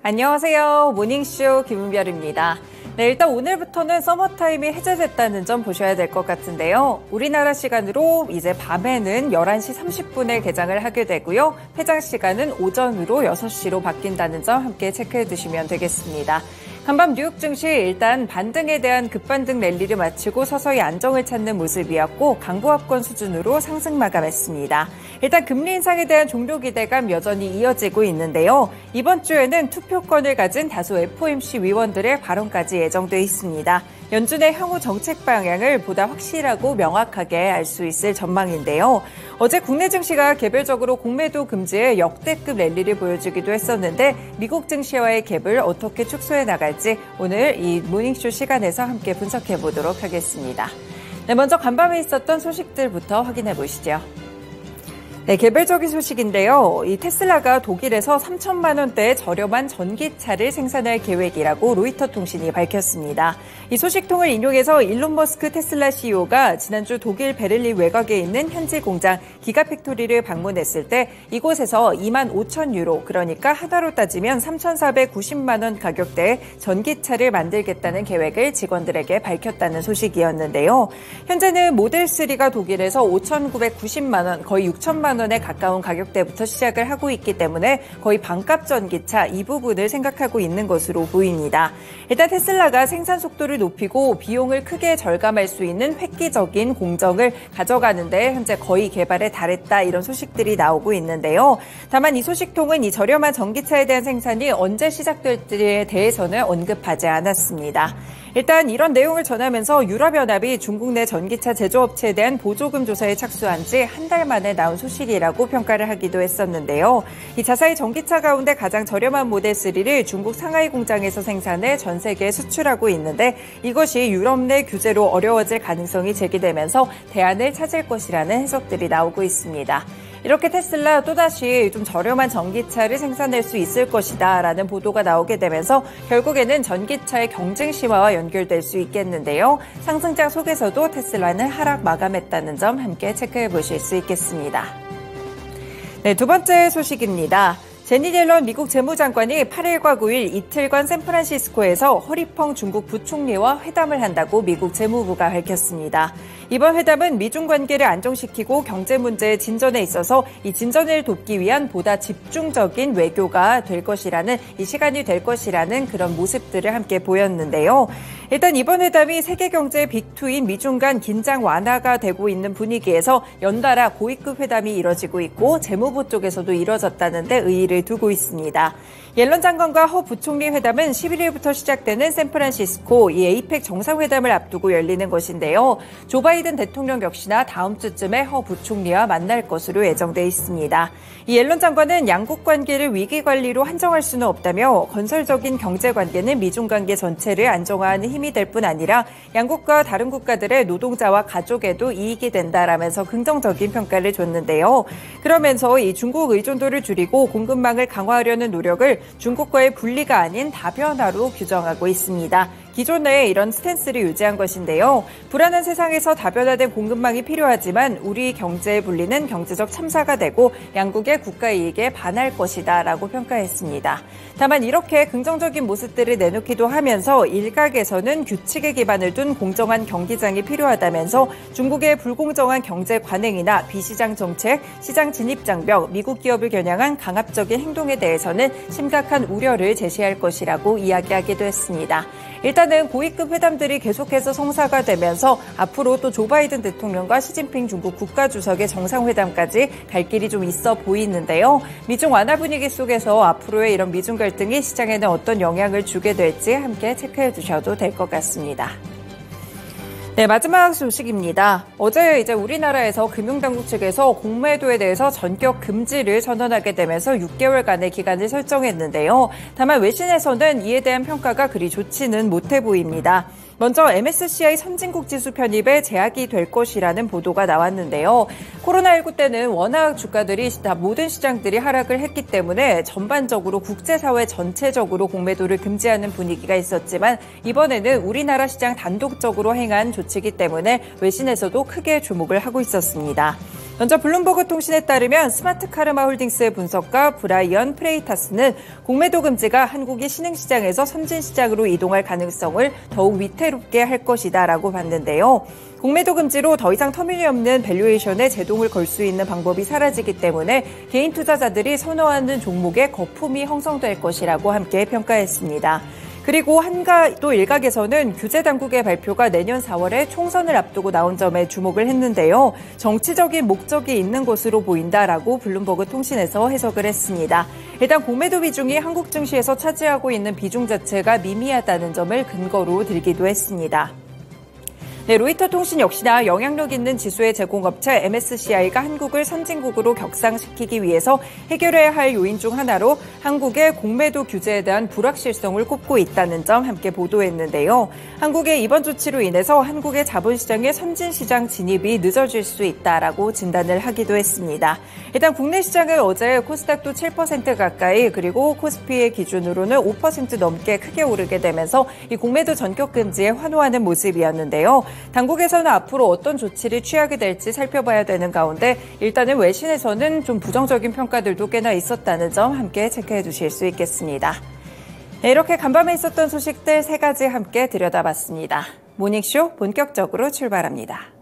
안녕하세요. 모닝쇼 김은별입니다. 네, 일단 오늘부터는 서머타임이 해제됐다는 점 보셔야 될 것 같은데요. 우리나라 시간으로 이제 밤에는 11시 30분에 개장을 하게 되고요. 폐장 시간은 오전으로 6시로 바뀐다는 점 함께 체크해 두시면 되겠습니다. 간밤 뉴욕 증시 일단 반등에 대한 급반등 랠리를 마치고 서서히 안정을 찾는 모습이었고 강보합권 수준으로 상승 마감했습니다. 일단 금리 인상에 대한 종료 기대감 여전히 이어지고 있는데요. 이번 주에는 투표권을 가진 다수 FOMC 위원들의 발언까지 예정돼 있습니다. 연준의 향후 정책 방향을 보다 확실하고 명확하게 알 수 있을 전망인데요. 어제 국내 증시가 개별적으로 공매도 금지에 역대급 랠리를 보여주기도 했었는데 미국 증시와의 갭을 어떻게 축소해 나갈지 오늘 이 모닝쇼 시간에서 함께 분석해 보도록 하겠습니다. 네, 먼저 간밤에 있었던 소식들부터 확인해 보시죠. 네, 개별적인 소식인데요. 이 테슬라가 독일에서 3천만 원대의 저렴한 전기차를 생산할 계획이라고 로이터 통신이 밝혔습니다. 이 소식통을 인용해서 일론 머스크 테슬라 CEO가 지난주 독일 베를린 외곽에 있는 현지 공장 기가팩토리를 방문했을 때 이곳에서 2만 5천 유로, 그러니까 하나로 따지면 3,490만 원 가격대의 전기차를 만들겠다는 계획을 직원들에게 밝혔다는 소식이었는데요. 현재는 모델3가 독일에서 5,990만 원, 거의 6천만 원에 가까운 가격대부터 시작을 하고 있기 때문에 거의 반값 전기차 이 부분을 생각하고 있는 것으로 보입니다. 일단 테슬라가 생산 속도를 높이고 비용을 크게 절감할 수 있는 획기적인 공정을 가져가는데 현재 거의 개발에 달했다, 이런 소식들이 나오고 있는데요. 다만 이 소식통은 이 저렴한 전기차에 대한 생산이 언제 시작될지에 대해서는 언급하지 않았습니다. 일단 이런 내용을 전하면서 유럽연합이 중국 내 전기차 제조업체에 대한 보조금 조사에 착수한 지 한 달 만에 나온 소식이라고 평가를 하기도 했었는데요. 이 자사의 전기차 가운데 가장 저렴한 모델3를 중국 상하이 공장에서 생산해 전 세계에 수출하고 있는데 이것이 유럽 내 규제로 어려워질 가능성이 제기되면서 대안을 찾을 것이라는 해석들이 나오고 있습니다. 이렇게 테슬라 또다시 좀 저렴한 전기차를 생산할 수 있을 것이다 라는 보도가 나오게 되면서 결국에는 전기차의 경쟁 심화와 연결될 수 있겠는데요. 상승장 속에서도 테슬라는 하락 마감했다는 점 함께 체크해 보실 수 있겠습니다. 네, 두 번째 소식입니다. 제닛 옐런 미국 재무장관이 8일과 9일 이틀간 샌프란시스코에서 허리펑 중국 부총리와 회담을 한다고 미국 재무부가 밝혔습니다. 이번 회담은 미중 관계를 안정시키고 경제 문제의 진전에 있어서 이 진전을 돕기 위한 보다 집중적인 외교가 될 것이라는, 이 시간이 될 것이라는 그런 모습들을 함께 보였는데요. 일단 이번 회담이 세계 경제의 빅2인 미중 간 긴장 완화가 되고 있는 분위기에서 연달아 고위급 회담이 이뤄지고 있고 재무부 쪽에서도 이뤄졌다는데 의의를 두고 있습니다. 옐런 장관과 허 부총리 회담은 11일부터 시작되는 샌프란시스코 이 에이펙 정상회담을 앞두고 열리는 것인데요. 조 바이든 대통령 역시나 다음 주쯤에 허 부총리와 만날 것으로 예정돼 있습니다. 이 옐런 장관은 양국 관계를 위기 관리로 한정할 수는 없다며 건설적인 경제 관계는 미중 관계 전체를 안정화하는 힘이 될 뿐 아니라 양국과 다른 국가들의 노동자와 가족에도 이익이 된다라면서 긍정적인 평가를 줬는데요. 그러면서 이 중국 의존도를 줄이고 공급망을 강화하려는 노력을 중국과의 분리가 아닌 다변화로 규정하고 있습니다. 기존에 이런 스탠스를 유지한 것인데요. 불안한 세상에서 다변화된 공급망이 필요하지만 우리 경제의 분리는 경제적 참사가 되고 양국의 국가 이익에 반할 것이다 라고 평가했습니다. 다만 이렇게 긍정적인 모습들을 내놓기도 하면서 일각에서는 규칙에 기반을 둔 공정한 경기장이 필요하다면서 중국의 불공정한 경제 관행이나 비시장 정책, 시장 진입 장벽, 미국 기업을 겨냥한 강압적인 행동에 대해서는 심각한 우려를 제시할 것이라고 이야기하기도 했습니다. 일단은 고위급 회담들이 계속해서 성사가 되면서 앞으로 또 조 바이든 대통령과 시진핑 중국 국가주석의 정상회담까지 갈 길이 좀 있어 보이는데요. 미중 완화 분위기 속에서 앞으로의 이런 미중 갈등이 시장에는 어떤 영향을 주게 될지 함께 체크해 두셔도 될 것 같습니다. 네, 마지막 소식입니다. 어제 이제 우리나라에서 금융당국 측에서 공매도에 대해서 전격 금지를 선언하게 되면서 6개월간의 기간을 설정했는데요. 다만 외신에서는 이에 대한 평가가 그리 좋지는 못해 보입니다. 먼저 MSCI 선진국 지수 편입에 제약이 될 것이라는 보도가 나왔는데요. 코로나19 때는 워낙 주가들이 모든 시장들이 하락을 했기 때문에 전반적으로 국제사회 전체적으로 공매도를 금지하는 분위기가 있었지만 이번에는 우리나라 시장 단독적으로 행한 조치이기 때문에 외신에서도 크게 주목을 하고 있었습니다. 먼저 블룸버그 통신에 따르면 스마트카르마 홀딩스의 분석가 브라이언 프레이타스는 공매도 금지가 한국이 신흥시장에서 선진시장으로 이동할 가능성을 더욱 위태롭게 할 것이다라고 봤는데요. 공매도 금지로 더 이상 터무니없는 밸류에이션에 제동을 걸 수 있는 방법이 사라지기 때문에 개인 투자자들이 선호하는 종목에 거품이 형성될 것이라고 함께 평가했습니다. 그리고 또 일각에서는 규제 당국의 발표가 내년 4월에 총선을 앞두고 나온 점에 주목을 했는데요. 정치적인 목적이 있는 것으로 보인다라고 블룸버그 통신에서 해석을 했습니다. 일단 공매도 비중이 한국 증시에서 차지하고 있는 비중 자체가 미미하다는 점을 근거로 들기도 했습니다. 네, 로이터 통신 역시나 영향력 있는 지수의 제공업체 MSCI가 한국을 선진국으로 격상시키기 위해서 해결해야 할 요인 중 하나로 한국의 공매도 규제에 대한 불확실성을 꼽고 있다는 점 함께 보도했는데요. 한국의 이번 조치로 인해서 한국의 자본시장의 선진시장 진입이 늦어질 수 있다라고 진단을 하기도 했습니다. 일단 국내 시장은 어제 코스닥도 7% 가까이 그리고 코스피의 기준으로는 5% 넘게 크게 오르게 되면서 이 공매도 전격 금지에 환호하는 모습이었는데요. 당국에서는 앞으로 어떤 조치를 취하게 될지 살펴봐야 되는 가운데 일단은 외신에서는 좀 부정적인 평가들도 꽤나 있었다는 점 함께 체크해 두실 수 있겠습니다. 네, 이렇게 간밤에 있었던 소식들 3가지 함께 들여다봤습니다. 모닝쇼 본격적으로 출발합니다.